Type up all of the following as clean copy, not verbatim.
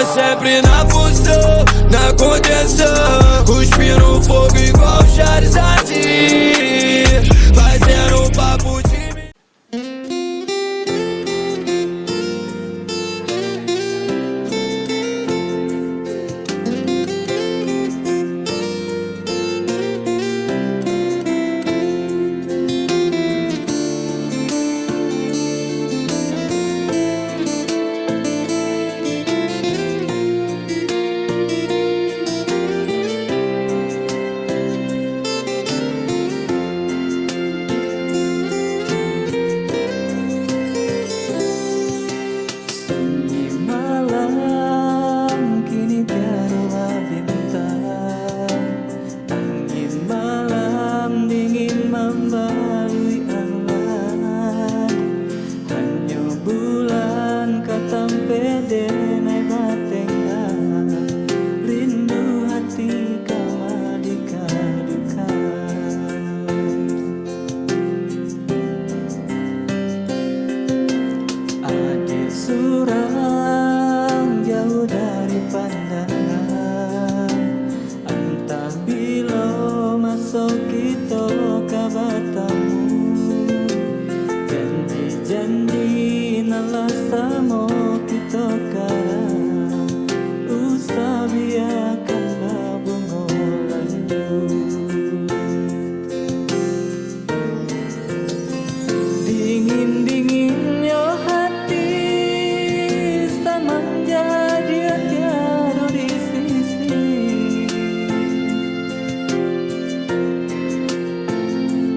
sempre na função, na contenção, cuspindo fogo igual Charizard, fazendo papo de mim. Surang jauh dari pandangan, entah bila masuk kita kabatamu. Janji-janji nalas samo kita karang, usah biarkanlah bunga layu. Dingin-dingin yo hati menjadi tiada di sisi.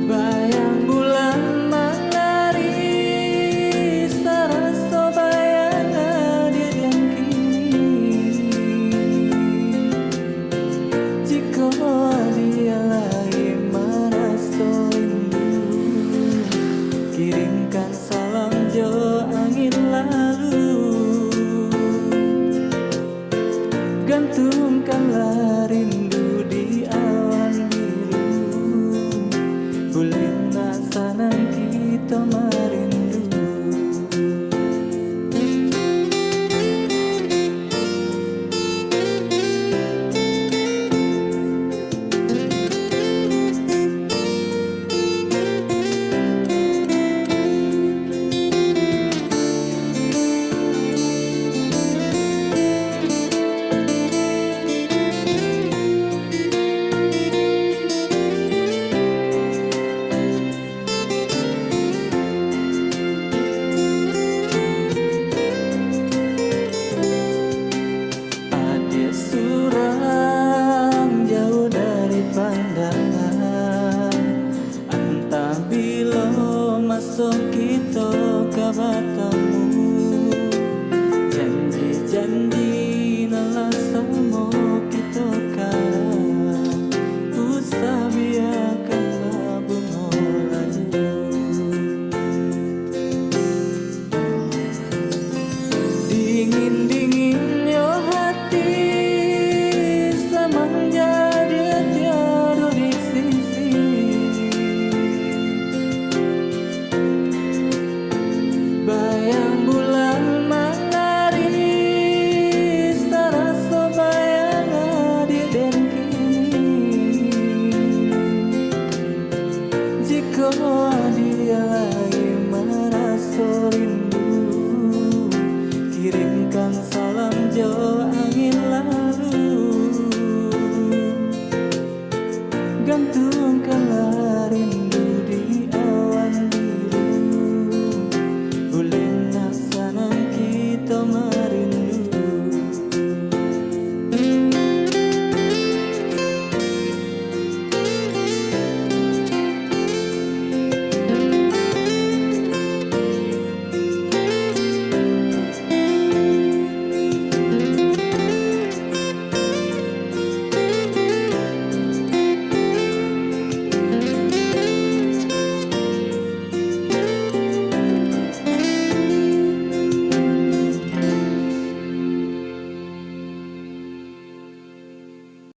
Bayang bulan menari, serasa bayangan dia yang kini. Jika dia lagi merasa rindu, kirimkan salam jo angin lalu. Gantungkanlah